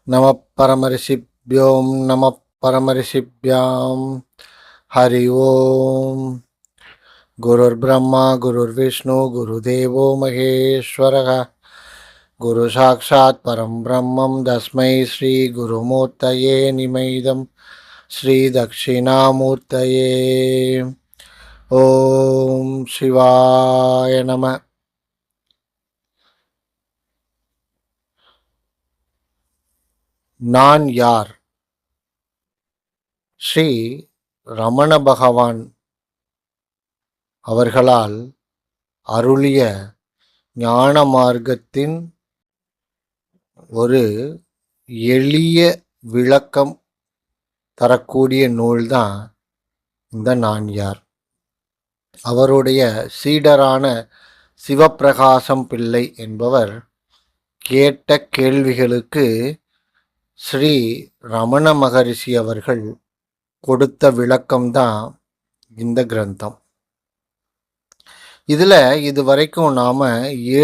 நம பரமரிஷிப்யோம் நம பரமரிஷிப்யாம். ஹரி ஓம். குருர் பிரம்மா குருர் விஷ்ணு குருதேவோ மகேஸ்வரः. குரு சாட்சாத் பரம் பிரம்மம் தஸ்மை ஸ்ரீ குருமூர்த்தயே நிமைதம் ஸ்ரீ தட்சிணாமூர்த்தயே. ஓம் சிவாய நம. நான் யார்? ஸ்ரீ ரமண பகவான் அவர்களால் அருளிய ஞான மார்க்கத்தின் ஒரு எளிய விளக்கம் தரக்கூடிய நூல்தான் இந்த நான் யார். அவருடைய சீடரான சிவப்பிரகாசம் பிள்ளை என்பவர் கேட்ட கேள்விகளுக்கு ஸ்ரீ ரமண மகரிஷி அவர்கள் கொடுத்த விளக்கம்தான் இந்த கிரந்தம். இதில் இதுவரைக்கும் நாம்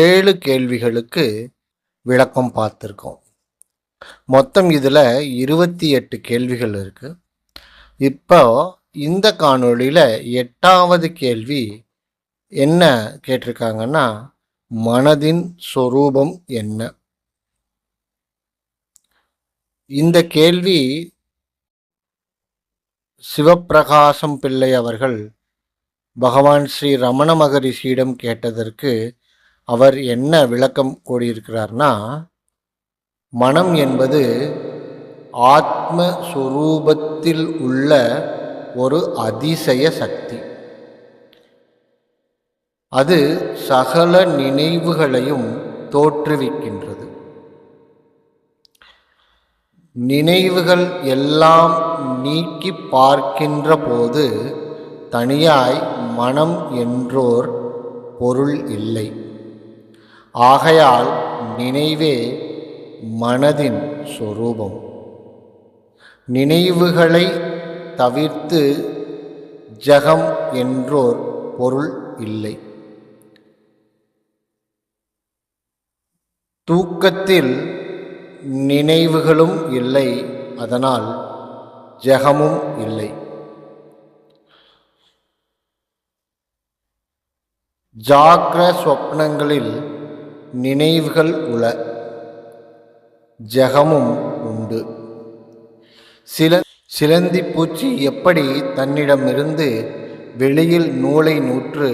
7 கேள்விகளுக்கு விளக்கம் பார்த்துருக்கோம். மொத்தம் இதில் 28 கேள்விகள் இருக்குது. இப்போ இந்த காணொளியில் 8வது கேள்வி என்ன கேட்டிருக்காங்கன்னா, மனதின் சொரூபம் என்ன? இந்த கேள்வி சிவப்பிரகாசம் பிள்ளை அவர்கள் பகவான் ஸ்ரீ ரமண மகரிஷியிடம் கேட்டதற்கு அவர் என்ன விளக்கம் கூறியிருக்கிறார்னா, மனம் என்பது ஆத்மஸ்வரூபத்தில் உள்ள ஒரு அதிசய சக்தி. அது சகல நினைவுகளையும் தோற்றுவிக்கின்றது. நினைவுகள் எல்லாம் நீக்கி பார்க்கின்ற போது தனியாய் மனம் என்றோர் பொருள் இல்லை. ஆகையால் நினைவே மனதின் சொரூபம். நினைவுகளை தவிர்த்து ஜகம் என்றோர் பொருள் இல்லை. தூக்கத்தில் நினைவுகளும் இல்லை, அதனால் ஜகமும் இல்லை. ஜாக்ர சொப்னங்களில் நினைவுகள் உள, ஜகமும் உண்டு. சிலந்தி பூச்சி எப்படி தன்னிடமிருந்து வெளியில் நூலை நூற்று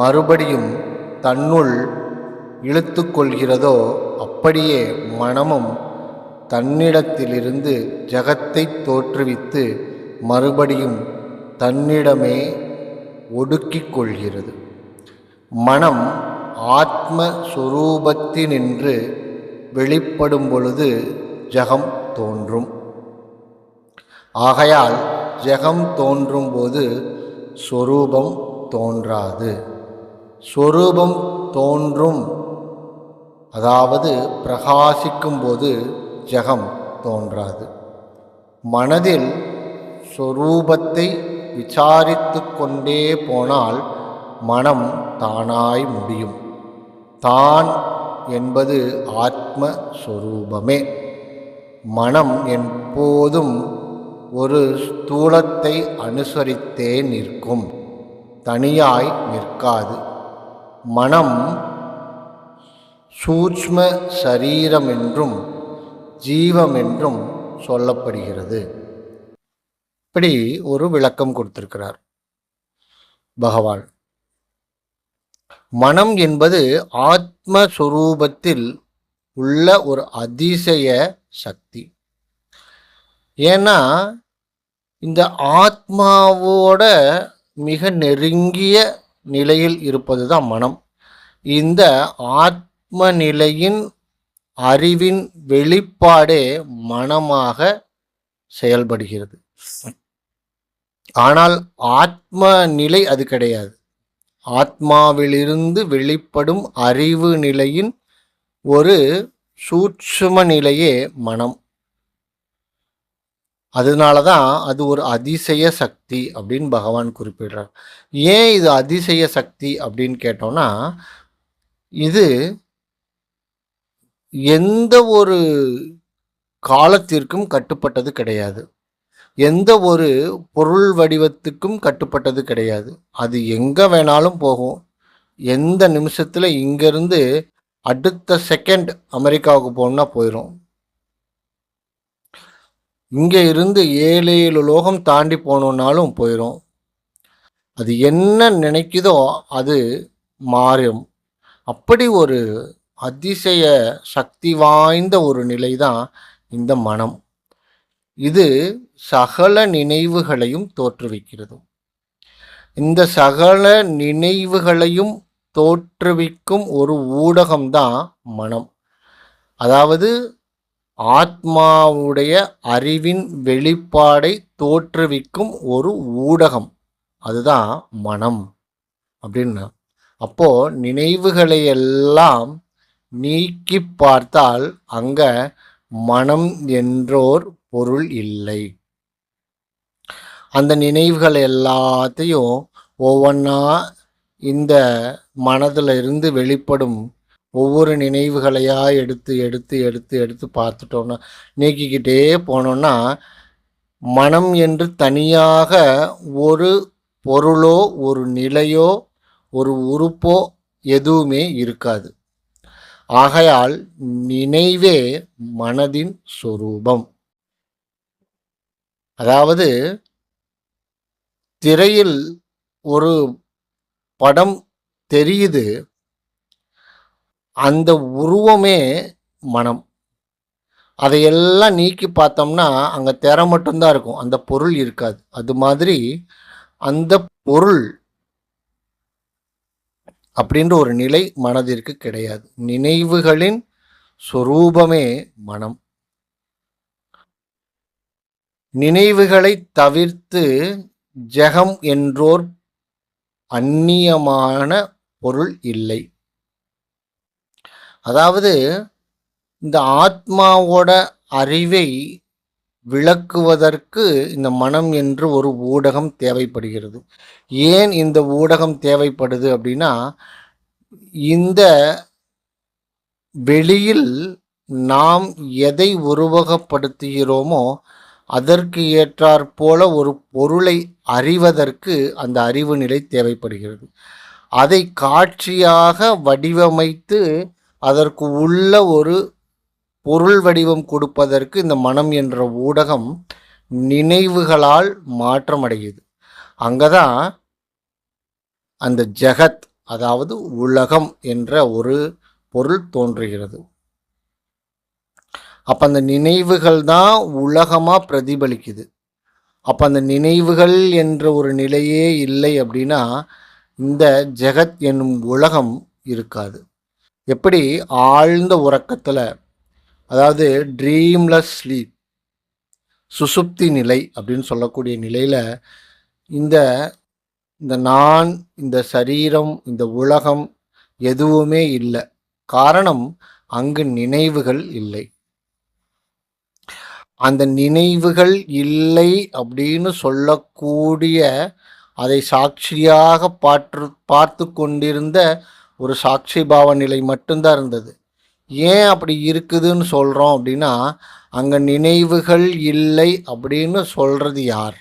மறுபடியும் தன்னுள் இழுத்து கொள்கிறதோ, அப்படியே மனமும் தன்னிடத்திலிருந்து ஜகத்தை தோற்றுவித்து மறுபடியும் தன்னிடமே ஒடுக்கிக் கொள்கிறது. மனம் ஆத்மஸ்வரூபத்தினின்று வெளிப்படும் பொழுது ஜகம் தோன்றும். ஆகையால் ஜகம் தோன்றும் போது சொரூபம் தோன்றாது. சொரூபம் தோன்றும், அதாவது பிரகாசிக்கும் போது ஜகம் தோன்றாது. மனதில் சொரூபத்தை விசாரித்து கொண்டே போனால் மனம் தானாய் முடியும். தான் என்பது ஆத்மஸ்வரூபமே. மனம் எப்போதும் ஒரு ஸ்தூலத்தை அனுசரித்தே நிற்கும், தனியாய் நிற்காது. மனம் சூட்ச்ம சரீரம் என்றும் ஜீவம் என்றும் சொல்லப்படுகிறது. இப்படி ஒரு விளக்கம் கொடுத்திருக்கிறார் பகவான். மனம் என்பது ஆத்மஸ்வரூபத்தில் உள்ள ஒரு அதிசய சக்தி. ஏன்னா இந்த ஆத்மாவோட மிக நெருங்கிய நிலையில் இருப்பது தான் மனம். இந்த ஆத்ம நிலையின் அறிவின் வெளிப்பாடே மனமாக செயல்படுகிறது. ஆனால் ஆத்ம நிலை அது கிடையாது. ஆத்மாவிலிருந்து வெளிப்படும் அறிவு நிலையின் ஒரு சூட்சும நிலையே மனம். அதனால தான் அது ஒரு அதிசய சக்தி அப்படின்னு பகவான் குறிப்பிடுறார். ஏன் இது அதிசய சக்தி அப்படின்னு கேட்டோம்னா, இது எந்த ஒரு காலத்திற்கும் கட்டுப்பட்டது கிடையாது. எந்த ஒரு பொருள் வடிவத்துக்கும் கட்டுப்பட்டது கிடையாது. அது எங்க வேணாலும் போகும். எந்த நிமிஷத்துல இங்கிருந்து அடுத்த செகண்ட் அமெரிக்காவுக்கு போகணும்னா போயிரும். இங்க இருந்து 7 லோகம் தாண்டி போகணும்னாலும் போயிரும். அது என்ன நினைக்குதோ அது மாறும். அப்படி ஒரு அதிசய சக்தி வாய்ந்த ஒரு நிலைதான் இந்த மனம். இது சகல நினைவுகளையும் தோற்றுவிக்கிறது. இந்த சகல நினைவுகளையும் தோற்றுவிக்கும் ஒரு ஊடகம்தான் மனம். அதாவது ஆத்மாவுடைய அறிவின் வெளிப்பாடை தோற்றுவிக்கும் ஒரு ஊடகம். அதுதான் மனம் அப்படின்னு. அப்போ நினைவுகளை எல்லாம் நீக்கி பார்த்தால் அங்க மனம் என்றோர் பொருள் இல்லை. அந்த நினைவுகள் எல்லாத்தையும் ஒவ்வொன்றா இந்த மனதில் இருந்து வெளிப்படும் ஒவ்வொரு நினைவுகளையா எடுத்து எடுத்து எடுத்து எடுத்து பார்த்துட்டோன்னா, நீக்கிக்கிட்டே போனோன்னா, மனம் என்று தனியாக ஒரு பொருளோ ஒரு நிலையோ ஒரு உறுப்போ எதுவுமே இருக்காது. ஆகையால் நினைவே மனதின் சொரூபம். அதாவது திரையில் ஒரு படம் தெரியுது, அந்த உருவமே மனம். அதையெல்லாம் நீக்கி பார்த்தோம்னா அங்கே திரை மட்டும்தான் இருக்கும், அந்த பொருள் இருக்காது. அது மாதிரி அந்த பொருள் அப்படின்ற ஒரு நிலை மனதிற்கு கிடையாது. நினைவுகளின் சொரூபமே மனம். நினைவுகளை தவிர்த்து ஜெகம் என்றோர் அந்நியமான பொருள் இல்லை. அதாவது இந்த ஆத்மாவோட அறிவை விளக்குவதற்கு இந்த மனம் என்று ஒரு ஊடகம் தேவைப்படுகிறது. ஏன் இந்த ஊடகம் தேவைப்படுது அப்படின்னா, இந்த வெளியில் நாம் எதை உருவகப்படுத்துகிறோமோ அதற்கு ஏற்றாற் போல ஒரு பொருளை அறிவதற்கு அந்த அறிவு நிலை தேவைப்படுகிறது. அதை காட்சியாக வடிவமைத்து அதற்கு உள்ள ஒரு பொருள் வடிவம் கொடுப்பதற்கு இந்த மனம் என்ற ஊடகம் நினைவுகளால் மாற்றமடைகிறது. அங்கதான் அந்த ஜெகத், அதாவது உலகம் என்ற ஒரு பொருள் தோன்றுகிறது. அப்ப அந்த நினைவுகள் தான் உலகமா பிரதிபலிக்குது. அப்ப அந்த நினைவுகள் என்ற ஒரு நிலையே இல்லை அப்படின்னா இந்த ஜெகத் என்னும் உலகம் இருக்காது. எப்படி ஆழ்ந்த உறக்கத்தில், அதாவது ட்ரீம்லெஸ் ஸ்லீப், சுசுப்தி நிலை அப்படின்னு சொல்லக்கூடிய நிலையில் இந்த இந்த நான், இந்த சரீரம், இந்த உலகம் எதுவுமே இல்லை. காரணம், அங்கு நினைவுகள் இல்லை. அந்த நினைவுகள் இல்லை அப்படின்னு சொல்லக்கூடிய அதை சாட்சியாக பார்த்து கொண்டிருந்த ஒரு சாட்சி பாவ நிலை மட்டும்தான் இருந்தது. ஏன் அப்படி இருக்குதுன்னு சொல்கிறோம் அப்படின்னா, அங்கே நினைவுகள் இல்லை அப்படின்னு சொல்கிறது யார்?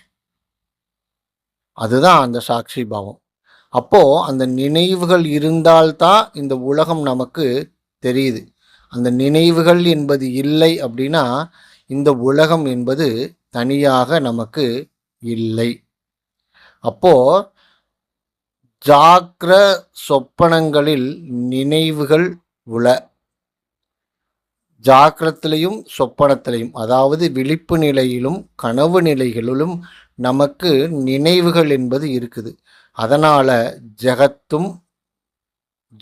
அதுதான் அந்த சாட்சி பாவம். அப்போது அந்த நினைவுகள் இருந்தால்தான் இந்த உலகம் நமக்கு தெரியுது. அந்த நினைவுகள் என்பது இல்லை அப்படின்னா இந்த உலகம் என்பது தனியாக நமக்கு இல்லை. அப்போ ஜாக்கிர சொப்பனங்களில் நினைவுகள் உள. ஜாக்கிரத்திலையும் சொப்பனத்திலையும், அதாவது விழிப்பு நிலையிலும் கனவு நிலைகளிலும் நமக்கு நினைவுகள் என்பது இருக்குது. அதனால ஜெகத்தும்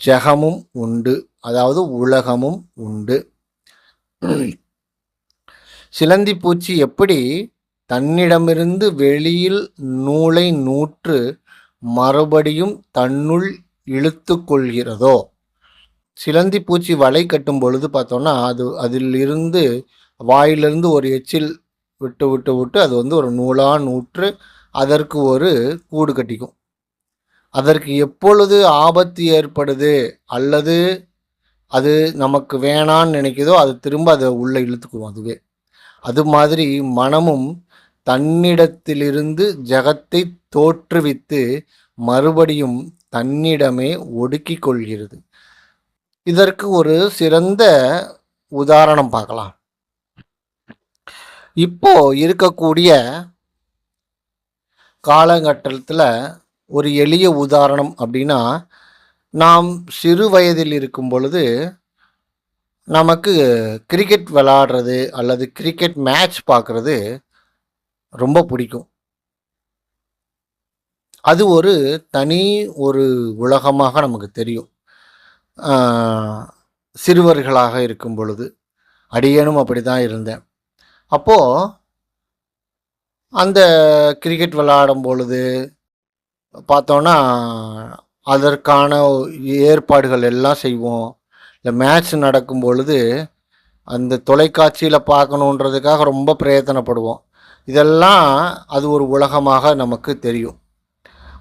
ஜெகமும் உண்டு, அதாவது உலகமும் உண்டு. சிலந்தி பூச்சி எப்படி தன்னிடமிருந்து வெளியில் நூலை நூற்று மறுபடியும் தன்னுள் இழுத்து கொள்கிறதோ, சிலந்தி பூச்சி வலை கட்டும் பொழுது பார்த்தோன்னா அதிலிருந்து வாயிலிருந்து ஒரு எச்சில் விட்டு விட்டு விட்டு அது ஒரு நூலாக நூற்று அதற்கு ஒரு கூடு கட்டிக்கும். அதற்கு எப்பொழுது ஆபத்து ஏற்படுது அல்லது அது நமக்கு வேணான்னு நினைக்குதோ அது திரும்ப அதை உள்ளே இழுத்துக்குவோம். அதுவே அது மாதிரி மனமும் தன்னிடத்திலிருந்து ஜகத்தை தோற்றுவித்து மறுபடியும் தன்னிடமே ஒடுக்கிக் கொள்கிறது. இதற்கு ஒரு சிறந்த உதாரணம் பார்க்கலாம். இப்போ இருக்கக்கூடிய காலகட்டத்தில் ஒரு எளிய உதாரணம் அப்படின்னா, நாம் சிறு வயதில் இருக்கும் பொழுது நமக்கு கிரிக்கெட் விளையாடுறது அல்லது கிரிக்கெட் மேட்ச் பார்க்குறது ரொம்ப பிடிக்கும். அது ஒரு தனி ஒரு உலகமாக நமக்கு தெரியும். சிறுவர்களாக இருக்கும் பொழுது அடியேனும் அப்படி தான் இருந்தேன். அப்போது அந்த கிரிக்கெட் விளையாடும் பொழுது பார்த்தோன்னா அதற்கான ஏற்பாடுகள் எல்லாம் செய்வோம். இந்த மேட்ச் நடக்கும் பொழுது அந்த தொலைக்காட்சியில் பார்க்கணுன்றதுக்காக ரொம்ப பிரயத்தனப்படுவோம். இதெல்லாம் அது ஒரு உலகமாக நமக்கு தெரியும்.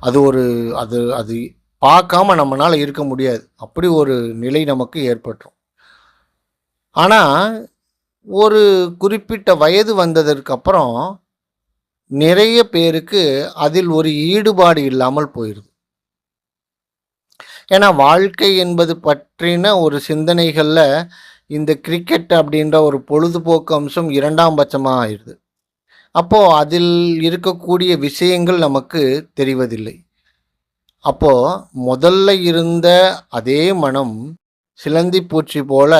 அது ஒரு அது அது பார்க்காம நம்மளால் இருக்க முடியாது. அப்படி ஒரு நிலை நமக்கு ஏற்பட்டுரும். ஆனால் ஒரு குறிப்பிட்ட வயது வந்ததற்கு அப்புறம் நிறைய பேருக்கு அதில் ஒரு ஈடுபாடு இல்லாமல் போயிடுது. ஏன்னா வாழ்க்கை என்பது பற்றின ஒரு சிந்தனைகளில் இந்த கிரிக்கெட் அப்படின்ற ஒரு பொழுதுபோக்கு அம்சம் இரண்டாம் பட்சமாக ஆயிடுது. அப்போது அதில் இருக்கக்கூடிய விஷயங்கள் நமக்கு தெரிவதில்லை. அப்போது முதல்ல இருந்த அதே மனம் சிலந்தி பூச்சி போல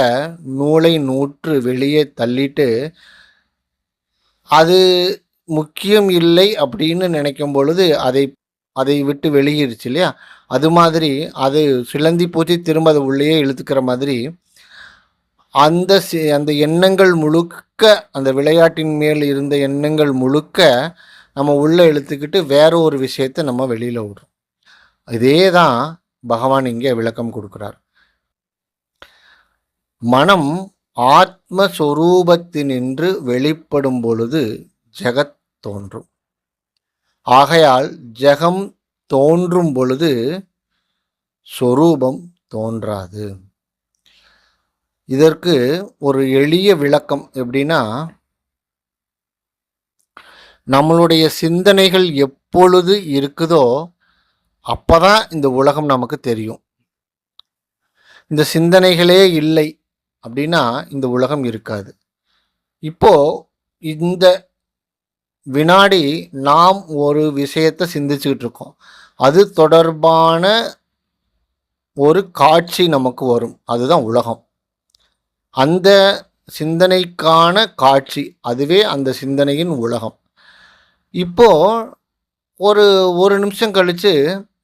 நூலை நூற்று வெளியே தள்ளிட்டு அது முக்கியம் இல்லை அப்படின்னு நினைக்கும் பொழுது அதை விட்டு வெளியிடுச்சு இல்லையா? அது மாதிரி அது சிலந்தி பூச்சி திரும்ப அதை உள்ளேயே இழுத்துக்கிற மாதிரி அந்த எண்ணங்கள் முழுக்க, அந்த விளையாட்டின் மேல் இருந்த எண்ணங்கள் முழுக்க நம்ம உள்ளே இழுத்துக்கிட்டு வேற ஒரு விஷயத்தை நம்ம வெளியில் விடுறோம். இதே தான் பகவான் இங்கே விளக்கம் கொடுக்குறார். மனம் ஆத்மஸ்வரூபத்தினின்று வெளிப்படும் பொழுது ஜெகத் தோன்றும். ஆகையால் ஜெகம் தோன்றும் பொழுது சொரூபம் தோன்றாது. இதற்கு ஒரு எளிய விளக்கம் எப்படின்னா, நம்மளுடைய சிந்தனைகள் எப்பொழுது இருக்குதோ அப்பதான் இந்த உலகம் நமக்கு தெரியும். இந்த சிந்தனைகளே இல்லை அப்படின்னா இந்த உலகம் இருக்காது. இப்போ இந்த வினாடி நாம் ஒரு விஷயத்தை சிந்திச்சுக்கிட்டு இருக்கோம். அது தொடர்பான ஒரு காட்சி நமக்கு வரும். அதுதான் உலகம். அந்த சிந்தனைக்கான காட்சி, அதுவே அந்த சிந்தனையின் உலகம். இப்போ ஒரு நிமிஷம் கழித்து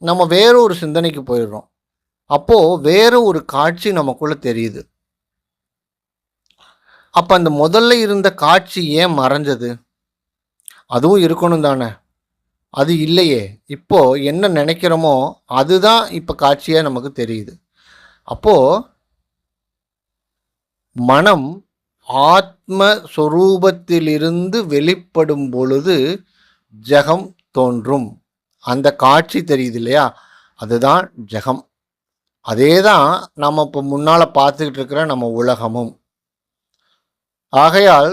நம்ம வேற ஒரு சிந்தனைக்கு போயிடுறோம். அப்போது வேற ஒரு காட்சி நமக்குள்ளே தெரியுது. அப்போ அந்த முதல்ல இருந்த காட்சி ஏன் மறைஞ்சது? அதுவும் இருக்கணும் தானே? அது இல்லையே. இப்போ என்ன நினைக்கிறோமோ அதுதான் இப்போ காட்சியாக நமக்கு தெரியுது. அப்போது மனம் ஆத்மஸ்வரூபத்திலிருந்து வெளிப்படும் பொழுது ஜெகம் தோன்றும். அந்த காட்சி தெரியுது இல்லையா? அதுதான் ஜெகம். அதே தான் நம்ம இப்போ முன்னால் பார்த்துக்கிட்டு இருக்கிற நம்ம உலகமும். ஆகையால்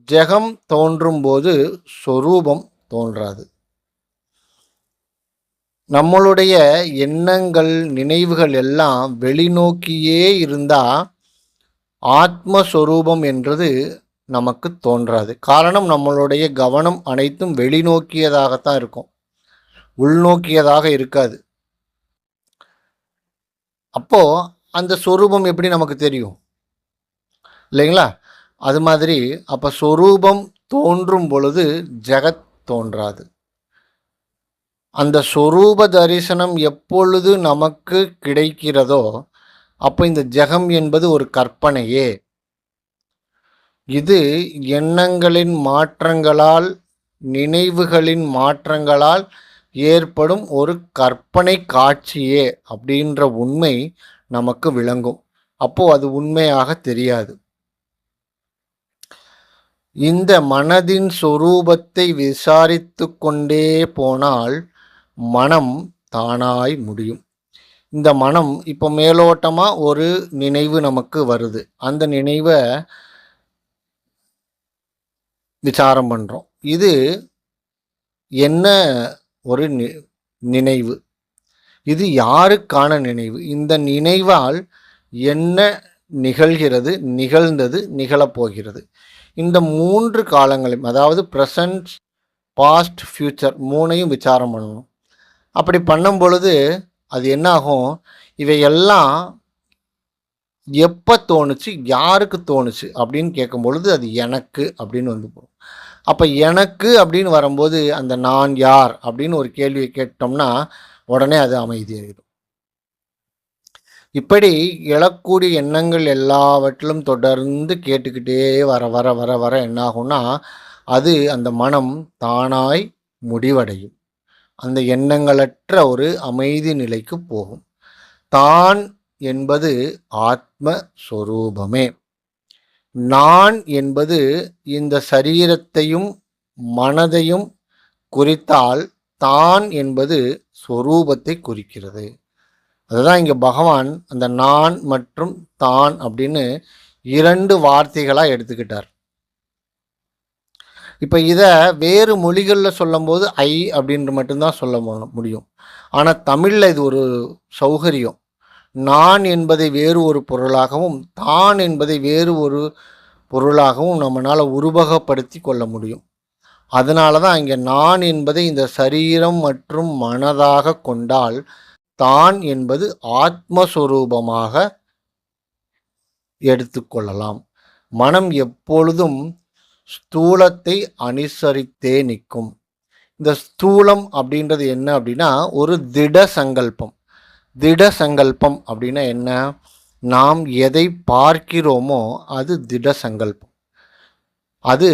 ஜெகம் தோன்றும் போது சொரூபம் தோன்றாது. நம்மளுடைய எண்ணங்கள், நினைவுகள் எல்லாம் வெளிநோக்கியே இருந்தால் ஆத்மஸ்வரூபம் என்றது நமக்கு தோன்றாது. காரணம், நம்மளுடைய கவனம் அனைத்தும் வெளிநோக்கியதாகத்தான் இருக்கும், உள்நோக்கியதாக இருக்காது. அப்போ அந்த சொரூபம் எப்படி நமக்கு தெரியும் இல்லைங்களா? அது மாதிரி அப்போ சொரூபம் தோன்றும் பொழுது ஜெகத் தோன்றாது. அந்த சொரூப தரிசனம் எப்பொழுது நமக்கு கிடைக்கிறதோ அப்போ இந்த ஜெகம் என்பது ஒரு கற்பனையே. இது எண்ணங்களின் மாற்றங்களால், நினைவுகளின் மாற்றங்களால் ஏற்படும் ஒரு கற்பனை காட்சியே அப்படின்ற உண்மை நமக்கு விளங்கும். அப்போது அது உண்மையாக தெரியாது. இந்த மனதின் சொரூபத்தை விசாரித்து கொண்டே போனால் மனம் தானாய் முடியும். இந்த மனம் இப்போ மேலோட்டமாக ஒரு நினைவு நமக்கு வருது. அந்த நினைவை விசாரம் பண்ணுறோம். இது என்ன ஒரு நினைவு? இது யாருக்கான நினைவு? இந்த நினைவால் என்ன நிகழ்கிறது, நிகழ்ந்தது, நிகழப்போகிறது? இந்த 3 காலங்களையும், அதாவது ப்ரெசன்ட், பாஸ்ட், ஃப்யூச்சர் 3யும் விசாரம் பண்ணணும். அப்படி பண்ணும் பொழுது அது என்ன ஆகும்? இவையெல்லாம் எப்போ தோணுச்சு, யாருக்கு தோணுச்சு அப்படின்னு கேட்கும் பொழுது அது எனக்கு அப்படின்னு வந்து போகும். அப்போ எனக்கு அப்படின்னு வரும்போது அந்த நான் யார் அப்படின்னு ஒரு கேள்வியை கேட்டோம்னா உடனே அது அமைதியாகிடும். இப்படி எழக்கூடிய எண்ணங்கள் எல்லாவற்றிலும் தொடர்ந்து கேட்டுக்கிட்டே வர வர வர வர என்ன ஆகும்னா அது அந்த மனம் தானாய் முடிவடையும். அந்த எண்ணங்களற்ற ஒரு அமைதி நிலைக்கு போகும். தான் என்பது ஆத்மஸ்வரூபமே. நான் என்பது இந்த சரீரத்தையும் மனதையும் குறித்தால் தான் என்பது ஸ்வரூபத்தை குறிக்கிறது. அதுதான் இங்கே பகவான் அந்த நான் மற்றும் தான் அப்படின்னு 2 வார்த்தைகளாக எடுத்துக்கிட்டார். இப்போ இதை வேறு மொழிகளில் சொல்லும்போது ஐ அப்படின்ற மட்டும்தான் சொல்ல முடியும். ஆனால் தமிழில் இது ஒரு சௌகரியம். நான் என்பதை வேறு ஒரு பொருளாகவும் தான் என்பதை வேறு ஒரு பொருளாகவும் நம்மளால் உருவகப்படுத்தி கொள்ள முடியும். அதனால தான் இங்கே நான் என்பதை இந்த சரீரம் மற்றும் மனதாக கொண்டால் தான் என்பது ஆத்மஸ்வரூபமாக எடுத்துக்கொள்ளலாம். மனம் எப்பொழுதும் ஸ்தூலத்தை அனுசரித்தே நிற்கும். இந்த ஸ்தூலம் அப்படின்றது என்ன அப்படின்னா ஒரு திட சங்கல்பம். திட சங்கல்பம் அப்படின்னா என்ன? நாம் எதை பார்க்கிறோமோ அது திட சங்கல்பம். அது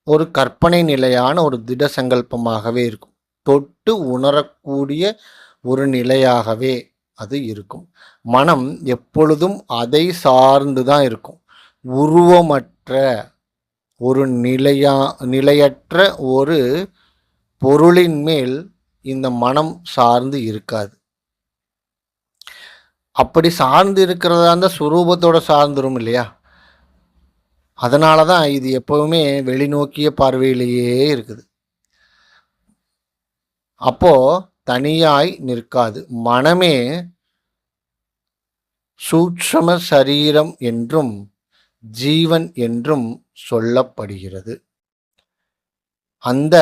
ஒரு கற்பனை நிலையான ஒரு திட சங்கல்பமாகவே இருக்கும். தொட்டு உணரக்கூடிய ஒரு நிலையாகவே அது இருக்கும். மனம் எப்பொழுதும் அதை சார்ந்து தான் இருக்கும். உருவமற்ற ஒரு நிலையற்ற ஒரு பொருளின் மேல் இந்த மனம் சார்ந்து இருக்காது. அப்படி சார்ந்து இருக்கிறதா இருந்தால் சுரூபத்தோட சார்ந்துரும் இல்லையா? அதனால தான் இது எப்பவுமே வெளிநோக்கிய பார்வையிலேயே இருக்குது. அப்போ தனியாய் நிற்காது. மனமே சூட்சும சரீரம் என்றும் ஜீவன் என்றும் சொல்லப்படுகிறது. அந்த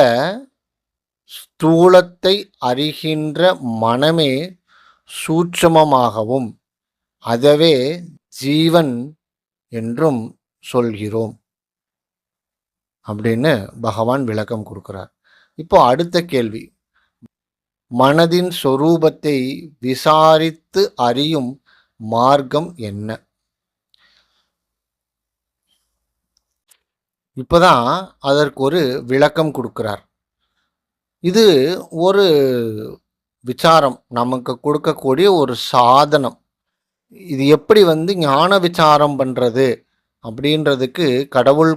ஸ்தூலத்தை அறிகின்ற மனமே சூட்சுமமாகவும் அதவே ஜீவன் என்றும் சொல்கிறோம் அப்படின்னு பகவான் விளக்கம் கொடுக்கிறார். இப்போ அடுத்த கேள்வி, மனதின் சொரூபத்தை விசாரித்து அறியும் மார்க்கம் என்ன? இப்போதான் அதற்கு ஒரு விளக்கம் கொடுக்கிறார். இது ஒரு விசாரம், நமக்கு கொடுக்கக்கூடிய ஒரு சாதனம். இது எப்படி ஞான விசாரம் பண்ணுறது அப்படின்றதுக்கு கடவுள்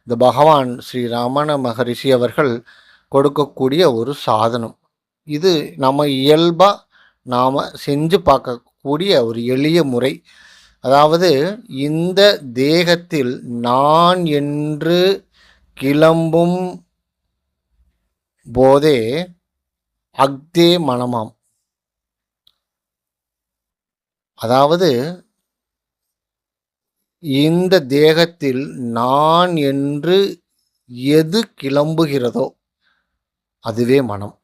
இந்த பகவான் ஸ்ரீ ரமண மகரிஷி அவர்கள் கொடுக்கக்கூடிய ஒரு சாதனம். இது நம்ம இயல்பாக நாம் செஞ்சு பார்க்கக்கூடிய ஒரு எளிய முறை. அதாவது இந்த தேகத்தில் நான் என்று கிளம்பும் போதே அக்தே மனமாம். அதாவது இந்த தேகத்தில் நான் என்று எது கிளம்புகிறதோ அதுவே மனம்.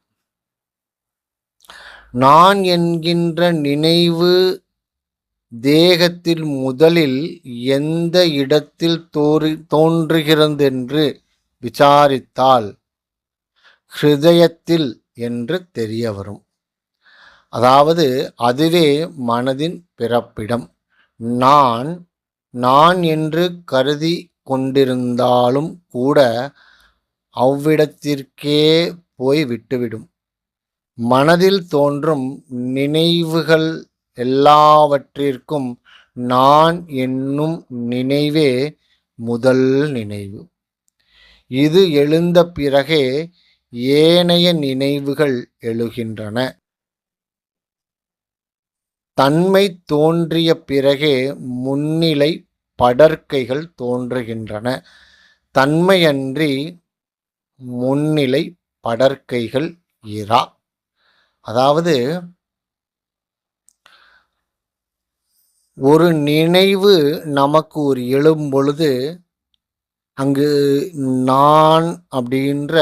நான் என்கின்ற நினைவு தேகத்தில் முதலில் எந்த இடத்தில் தோன்றுகிறது என்று விசாரித்தால் ஹிருதயத்தில் என்று தெரிய வரும். அதாவது அதுவே மனதின் பிறப்பிடம். நான் என்று கருதி கொண்டிருந்தாலும் கூட அவ்விடத்திற்கே போய் விட்டுவிடும். மனதில் தோன்றும் நினைவுகள் எல்லாவற்றிற்கும் நான் என்னும் நினைவே முதல் நினைவு. இது எழுந்த பிறகே ஏனைய நினைவுகள் எழுகின்றன. தன்மை தோன்றிய பிறகே முன்னிலை படர்க்கைகள் தோன்றுகின்றன. தன்மையன்றி முன்னிலை படர்க்கைகள் இரா. அதாவது ஒரு நினைவு நமக்கு எழும் பொழுது அங்கு நான் அப்படின்ற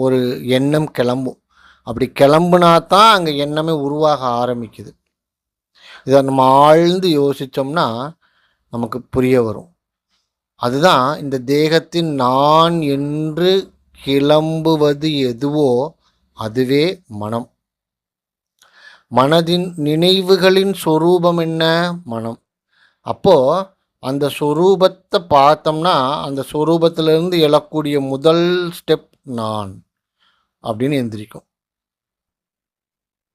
ஒரு எண்ணம் கிளம்பும். அப்படி கிளம்புனா தான் அங்கே எண்ணமே உருவாக ஆரம்பிக்குது. இதை நம்ம ஆழ்ந்து யோசித்தோம்னா நமக்கு புரிய வரும். அதுதான் இந்த தேகத்தின் நான் என்று கிளம்புவது எதுவோ அதுவே மனம். மனதின் நினைவுகளின் சொரூபம் என்ன? மனம். அப்போது அந்த சொரூபத்தை பார்த்தோம்னா அந்த சொரூபத்திலிருந்து எழக்கூடிய முதல் ஸ்டெப் நான் அப்படின்னு எந்திரிக்கும்.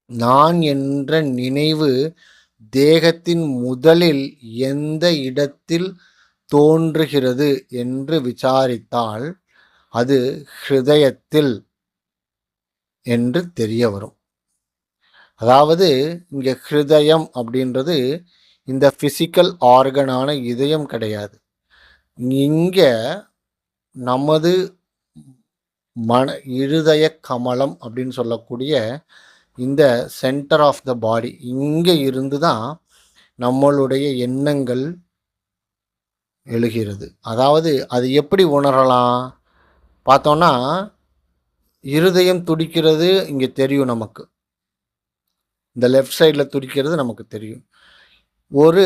நான் என்ற நினைவு தேகத்தின் முதலில் எந்த இடத்தில் தோன்றுகிறது என்று விசாரித்தால் அது ஹிருதயத்தில் என்று தெரிய வரும். அதாவது இங்கே ஹிருதயம் அப்படின்றது இந்த ஃபிசிக்கல் ஆர்கனான இதயம் கிடையாது. இங்கே நமது இருதய கமலம் அப்படின்னு சொல்லக்கூடிய இந்த சென்டர் ஆஃப் த பாடி, இங்கே இருந்து தான் நம்மளுடைய எண்ணங்கள் எழுகிறது. அதாவது அது எப்படி உணரலாம் பார்த்தோன்னா, இருதயம் துடிக்கிறது இங்கே தெரியும் நமக்கு. இந்த லெஃப்ட் சைடில் துடிக்கிறது நமக்கு தெரியும். ஒரு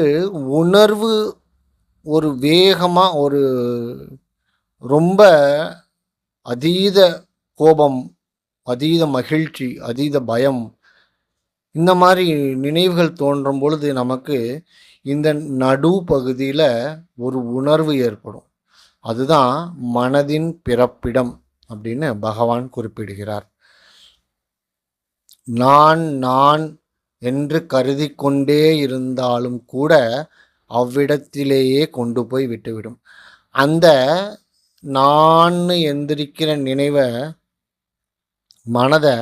உணர்வு, ஒரு வேகமாக, ஒரு ரொம்ப அதீத கோபம், அதீத மகிழ்ச்சி, அதீத பயம், இந்த மாதிரி நினைவுகள் தோன்றும் பொழுது நமக்கு இந்த நடு பகுதியில் ஒரு உணர்வு ஏற்படும். அதுதான் மனதின் பிறப்பிடம் அப்படின்னு பகவான் குறிப்பிடுகிறார். நான் நான் என்று கருதி கொண்டே இருந்தாலும் கூட அவ்விடத்திலேயே கொண்டு போய் விட்டுவிடும். அந்த நான் எந்திரிக்கிற நினைவை, மனதை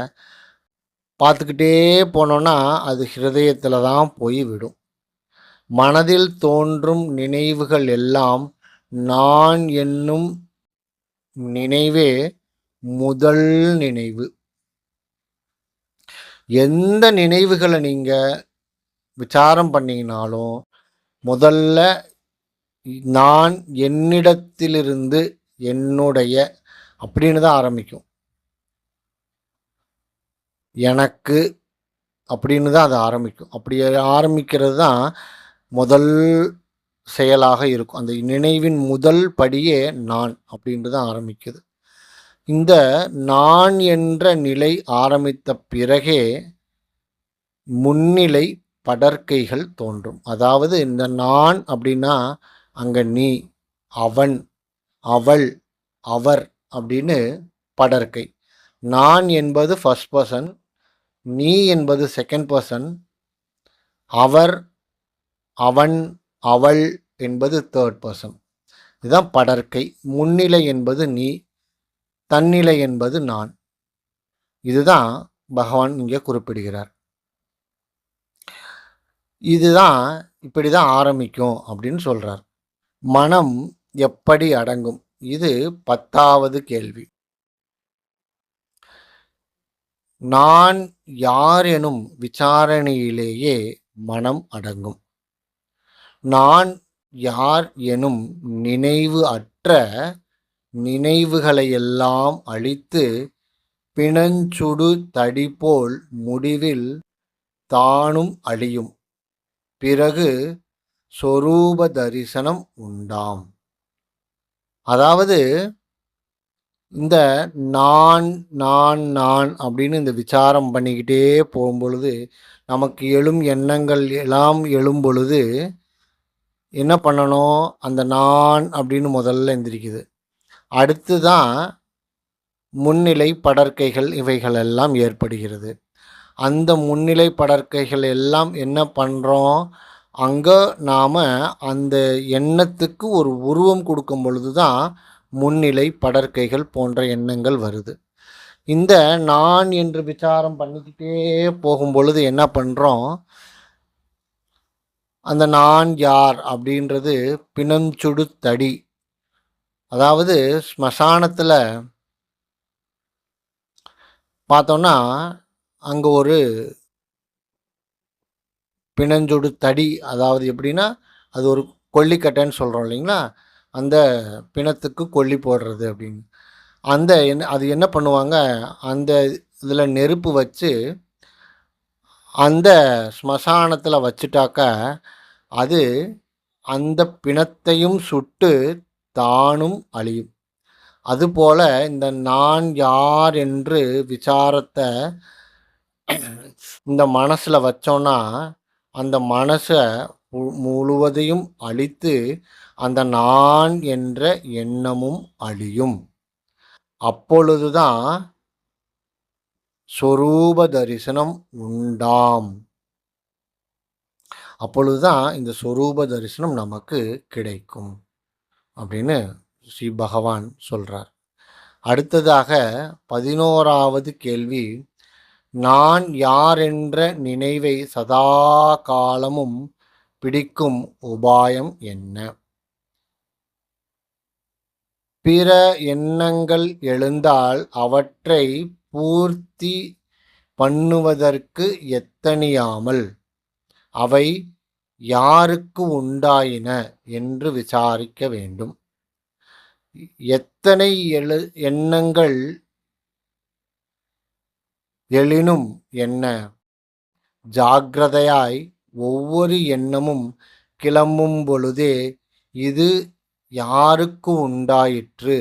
பார்த்துக்கிட்டே போனோன்னா அது ஹிருதயத்தில் தான் போய் விடும். மனதில் தோன்றும் நினைவுகள் எல்லாம் நான் என்னும் நினைவே முதல் நினைவு. எந்த நினைவுகளை நீங்கள் விசாரம் பண்ணிங்கனாலும் முதல்ல நான் என்னிடத்திலிருந்து என்னுடைய அப்படின்னு தான் ஆரம்பிக்கும். எனக்கு அப்படின்னு தான் அது ஆரம்பிக்கும். அப்படி ஆரம்பிக்கிறது தான் முதல் செயலாக இருக்கும். அந்த நினைவின் முதல் படியே நான் அப்படின்ட்டு தான் ஆரம்பிக்குது. இந்த நான் என்ற நிலை ஆரம்பித்த பிறகே முன்னிலை படர்க்கைகள் தோன்றும். அதாவது இந்த நான் அப்படின்னா அங்கே நீ, அவன், அவள், அவர் அப்படின்னு படர்க்கை. நான் என்பது ஃபர்ஸ்ட் பர்சன், நீ என்பது செகண்ட் பர்சன், அவர், அவன், அவள் என்பது தேர்ட் பர்சன். இதுதான் படர்க்கை. முன்னிலை என்பது நீ, தன்னிலை என்பது நான். இதுதான் பகவான் இங்கே குறிப்பிடுகிறார். இதுதான் இப்படி தான் ஆரம்பிக்கும் அப்படின்னு சொல்கிறார். மனம் எப்படி அடங்கும்? இது 10வது கேள்வி. நான் யார் எனும் விசாரணையிலேயே மனம் அடங்கும். நான் யார் எனும் நினைவு அற்ற நினைவுகளையெல்லாம் அழித்து பிணஞ்சுடு தடி போல் முடிவில் தானும் அழியும். பிறகு சொரூப தரிசனம் உண்டாம். அதாவது இந்த நான் நான் நான் அப்படின்னு இந்த விசாரம் பண்ணிக்கிட்டே போகும்பொழுது நமக்கு எழும் எண்ணங்கள் எல்லாம் எழும் பொழுது என்ன பண்ணணும்? அந்த நான் அப்படின்னு முதல்ல எந்திரிக்குது. அடுத்து தான் முன்னிலை படர்க்கைகள் இவைகள் எல்லாம் ஏற்படுகிறது. அந்த முன்னிலை படர்க்கைகள் எல்லாம் என்ன பண்ணுறோம்? அங்கே நாம் அந்த எண்ணத்துக்கு ஒரு உருவம் கொடுக்கும் பொழுது தான் முன்னிலை படர்க்கைகள் போன்ற எண்ணங்கள் வருது. இந்த நான் என்று விசாரம் பண்ணிக்கிட்டே போகும் பொழுது என்ன பண்ணுறோம்? அந்த நான் யார் அப்படின்றது பிணஞ்சுடு தடி. அதாவது ஸ்மசானத்தில் பார்த்தோன்னா அங்கே ஒரு பிணஞ்சுடு தடி, அதாவது எப்படின்னா அது ஒரு கொல்லிக்கட்டைன்னு சொல்கிறோம் இல்லைங்களா, அந்த பிணத்துக்கு கொல்லி போடுறது அப்படின்னு. அது என்ன பண்ணுவாங்க, அந்த இதில் நெருப்பு வச்சு அந்த ஸ்மசானத்தில் வச்சுட்டாக்கா அது அந்த பிணத்தையும் சுட்டு தானும் அழியும். அதுபோல இந்த நான் யார் என்று விசாரத்தை இந்த மனசில் வச்சோன்னா அந்த மனசை முழுவதையும் அழித்து அந்த நான் என்ற எண்ணமும் அழியும். அப்பொழுதுதான் சொரூப தரிசனம் உண்டாம். அப்பொழுதுதான் இந்த சொரூப தரிசனம் நமக்கு கிடைக்கும் அப்படின்னு ஸ்ரீ பகவான் சொல்றார். அடுத்ததாக 11வது கேள்வி, நான் யார் என்ற நினைவை சதா காலமும் பிடிக்கும் உபாயம் என்ன? பிற எண்ணங்கள் எழுந்தால் அவற்றை பூர்த்தி பண்ணுவதற்கு எத்தனியாமல் அவை யாருக்கு உண்டாயின என்று விசாரிக்க வேண்டும். எத்தனை எண்ணங்கள் எழினும் என்ன, ஜாக்கிரதையாய் ஒவ்வொரு எண்ணமும் கிளம்பும் பொழுதே இது யாருக்கு உண்டாயிற்று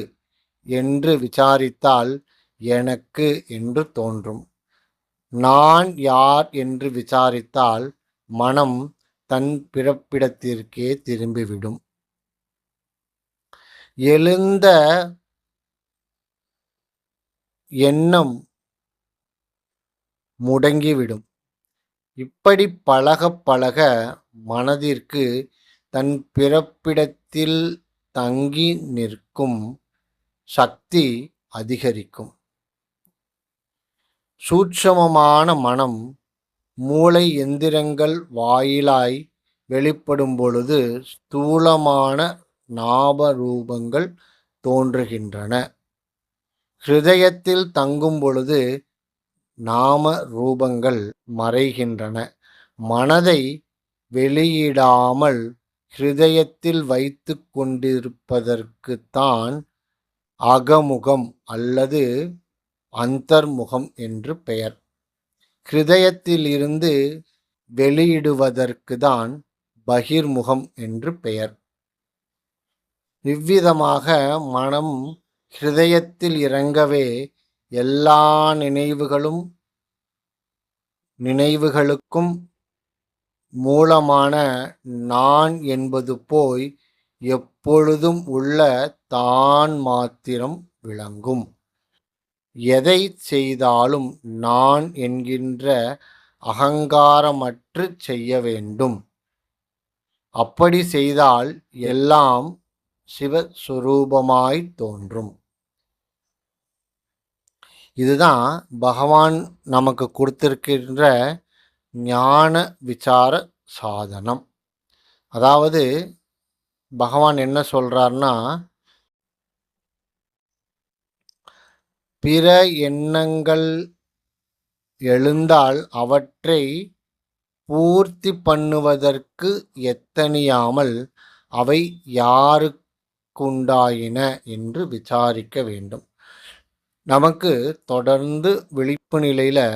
என்று விசாரித்தால் எனக்கு என்று தோன்றும். நான் யார் என்று விசாரித்தால் மனம் தன் பிறப்பிடத்திற்கே திரும்பிவிடும். எழுந்த எண்ணம் முடங்கிவிடும். இப்படி பழக பழக மனதிற்கு தன் பிறப்பிடத்தில் தங்கி நிற்கும் சக்தி அதிகரிக்கும். சூட்சமமான மனம் மூளை எந்திரங்கள் வாயிலாய் வெளிப்படும் பொழுது ஸ்தூலமான நாபரூபங்கள் தோன்றுகின்றன. ஹிருதயத்தில் தங்கும் பொழுது நாம ரூபங்கள் மறைகின்றன. மனதை வெளியிடாமல் ஹிருதயத்தில் வைத்து கொண்டிருப்பதற்குத்தான் அகமுகம் அல்லது அந்தர்முகம் என்று பெயர். ஹிருதயத்தில் இருந்து வெளியிடுவதற்கு தான் பகிர்முகம் என்று பெயர். இவ்விதமாக மனம் ஹிருதயத்தில் இறங்கவே எல்லா நினைவுகளுக்கும் மூலமான நான் என்பது போய் எப்பொழுதும் உள்ள தான் மாத்திரம் விளங்கும். எதை செய்தாலும் நான் என்கின்ற அகங்காரமற்று செய்ய வேண்டும். அப்படி செய்தால் எல்லாம் சிவஸ்வரூபமாய் தோன்றும். இதுதான் பகவான் நமக்கு கொடுத்திருக்கின்ற ஞான விசார சாதனம். அதாவது பகவான் என்ன சொல்றார்னா, பிற எண்ணங்கள் எழுந்தால் அவற்றை பூர்த்தி பண்ணுவதற்கு எத்தனியாமல் அவை யாருக்குண்டாயின என்று விசாரிக்க வேண்டும். நமக்கு தொடர்ந்து விழிப்பு நிலையில்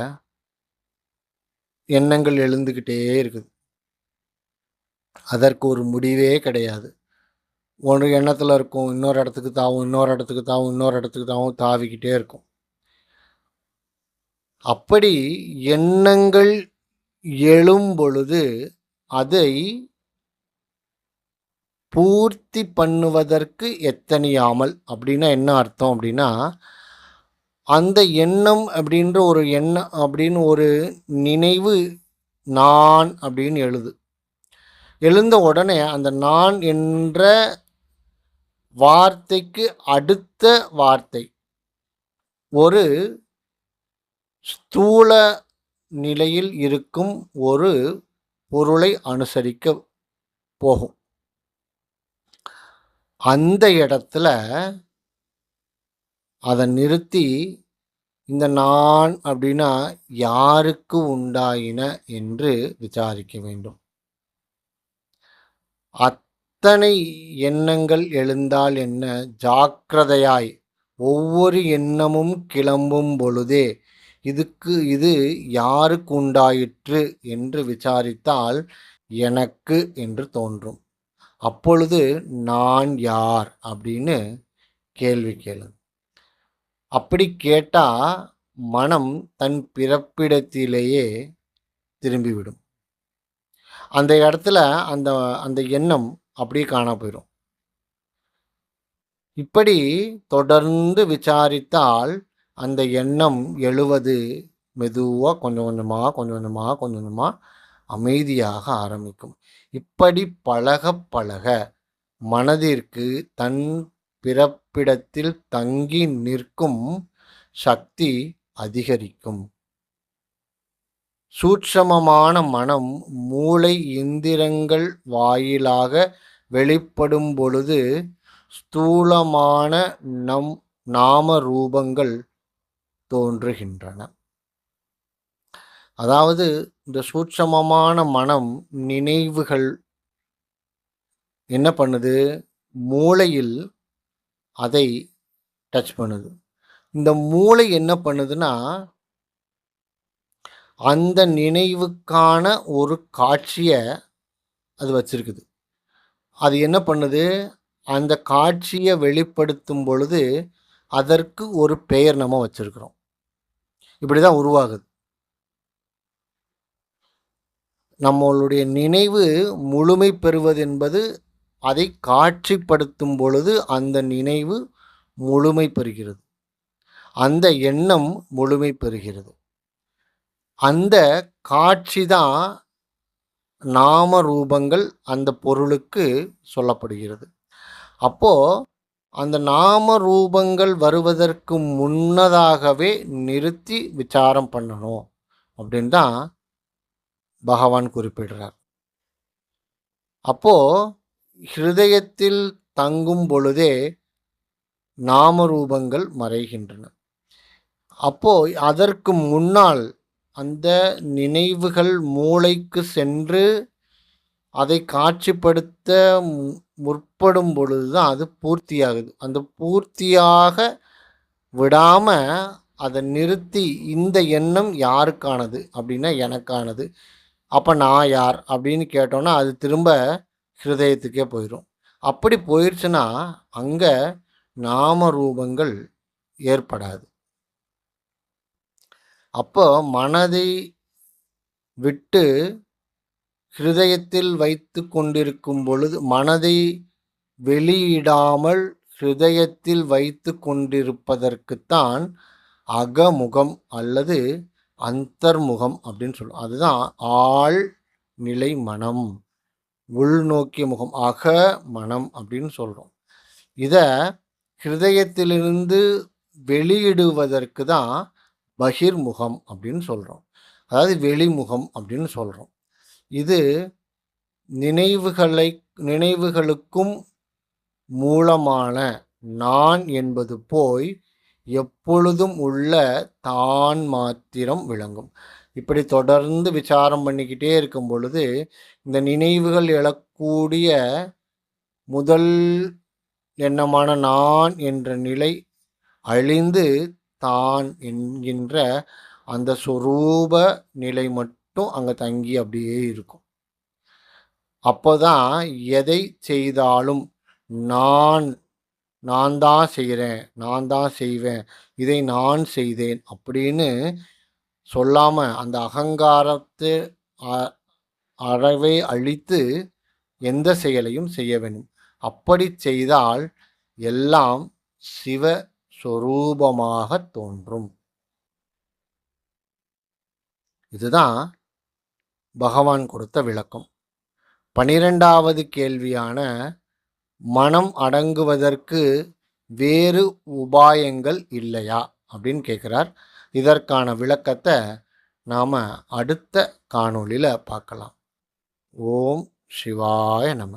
எண்ணங்கள் எழுந்துக்கிட்டே இருக்குது. அதற்கு ஒரு முடிவே கிடையாது. ஒரு எண்ணத்தில் இருக்கும், இன்னொரு இடத்துக்கு தாவும், இன்னொரு இடத்துக்கு தாவும், இன்னொரு இடத்துக்கு தாவும், தாவிக்கிட்டே இருக்கும். அப்படி எண்ணங்கள் எழும் பொழுது அதை பூர்த்தி பண்ணுவதற்கு எத்தனியாமல் அப்படின்னா என்ன அர்த்தம் அப்படின்னா, அந்த எண்ணம் அப்படின்ற ஒரு எண்ணம் அப்படின்னு ஒரு நினைவு நான் அப்படின்னு எழுந்த உடனே அந்த நான் என்ற வார்த்தைக்கு அடுத்த வார்த்தை ஒரு ஸ்தூல நிலையில் இருக்கும் ஒரு பொருளை அனுசரிக்க போகும். அந்த இடத்துல அதை நிறுத்தி இந்த நான் அப்படின்னா யாருக்கு உண்டாயின என்று விசாரிக்க வேண்டும். அத்தனை எண்ணங்கள் எழுந்தால் என்ன, ஜாக்கிரதையாய் ஒவ்வொரு எண்ணமும் கிளம்பும் பொழுதே இது யாருக்கு உண்டாயிற்று என்று விசாரித்தால் எனக்கு என்று தோன்றும். அப்பொழுது நான் யார் அப்படின்னு கேள்வி கேளு. அப்படி கேட்டா மனம் தன் பிறப்பிடத்திலேயே திரும்பிவிடும். அந்த இடத்துல அந்த அந்த எண்ணம் அப்படியே காணா போயிடும். இப்படி தொடர்ந்து விசாரித்தால் அந்த எண்ணம் எழுவது மெதுவாக கொஞ்சம் கொஞ்சமாக அமைதியாக ஆரம்பிக்கும். இப்படி பழக பழக மனதிற்கு தன் பிறப்பிடத்தில் தங்கி நிற்கும் சக்தி அதிகரிக்கும். சூட்சமமான மனம் மூளை இந்திரங்கள் வாயிலாக வெளிப்படும் பொழுது ஸ்தூலமான நாம ரூபங்கள் தோன்றுகின்றன. அதாவது இந்த சூட்சமமான மனம் நினைவுகள் என்ன பண்ணுது, மூளையில் அதை டச் பண்ணுது. இந்த மூளை என்ன பண்ணுதுன்னா அந்த நினைவுக்கான ஒரு காட்சியை அது வச்சிருக்குது. அது என்ன பண்ணுது, அந்த காட்சியை வெளிப்படுத்தும் பொழுது அதற்கு ஒரு பெயர் நம்ம வச்சிருக்கிறோம். இப்படி தான் உருவாகுது. நம்மளுடைய நினைவு முழுமை பெறுவது என்பது அதை காட்சிப்படுத்தும் பொழுது அந்த நினைவு முழுமை பெறுகிறது, அந்த எண்ணம் முழுமை பெறுகிறது. அந்த காட்சி தான் நாம ரூபங்கள் அந்த பொருளுக்கு சொல்லப்படுகிறது. அப்போது அந்த நாம ரூபங்கள் வருவதற்கு முன்னதாகவே நிறுத்தி விசாரம் பண்ணணும் அப்படின்னு தான் பகவான் குறிப்பிடுறார். அப்போது ஹிருதயத்தில் தங்கும் பொழுதே நாம ரூபங்கள் மறைகின்றன. அப்போது அதற்கு முன்னால் அந்த நினைவுகள் மூளைக்கு சென்று அதை காட்சிப்படுத்த முற்படும் பொழுது தான் அது பூர்த்தியாகுது. அந்த பூர்த்தியாக விடாமல் அதை நிறுத்தி இந்த எண்ணம் யாருக்கானது அப்படின்னா எனக்கானது, அப்போ நான் யார் அப்படின்னு கேட்டோன்னா அது திரும்ப ஹிருதயத்துக்கே போயிடும். அப்படி போயிடுச்சுன்னா அங்கே நாம ரூபங்கள் ஏற்படாது. அப்போ மனதை விட்டு ஹிருதயத்தில் வைத்து கொண்டிருக்கும் பொழுது, மனதை வெளியிடாமல் ஹிருதயத்தில் வைத்து கொண்டிருப்பதற்குத்தான் அகமுகம் அல்லது அந்தர்முகம் அப்படின்னு சொல்லுவோம். அதுதான் ஆழ் நிலை மனம், உள்நோக்கிய முகம், அக மனம் அப்படின்னு சொல்கிறோம். இதை ஹிருதயத்திலிருந்து வெளியிடுவதற்கு தான் பகிர்முகம் அப்படின்னு சொல்கிறோம், அதாவது வெளிமுகம் அப்படின்னு சொல்கிறோம். இது நினைவுகளுக்கும் மூலமான நான் என்பது போய் எப்பொழுதும் உள்ள தான் மாத்திரம் விளங்கும். இப்படி தொடர்ந்து விசாரம் பண்ணிக்கிட்டே இருக்கும் பொழுது இந்த நினைவுகள் எழக்கூடிய முதல் எண்ணமான நான் என்ற நிலை அழிந்து தான் என்கின்ற அந்த சொரூப நிலை மட்டும் அங்கே தங்கி அப்படியே இருக்கும். அப்போதான் எதை செய்தாலும் நான் தான் செய்கிறேன், நான் தான் செய்வேன், இதை நான் செய்தேன் அப்படின்னு சொல்லாமல் அந்த அகங்காரத்தை அறவே அழித்து எந்த செயலையும் செய்ய வேண்டும். அப்படி செய்தால் எல்லாம் சிவ சொரூபமாக தோன்றும். இதுதான் பகவான் கொடுத்த விளக்கம். 12வது கேள்வியான மனம் அடங்குவதற்கு வேறு உபாயங்கள் இல்லையா அப்படின்னு கேட்குறார். இதற்கான விளக்கத்தை நாம் அடுத்த காணொளியில் பார்க்கலாம். ஓம் சிவாய நம.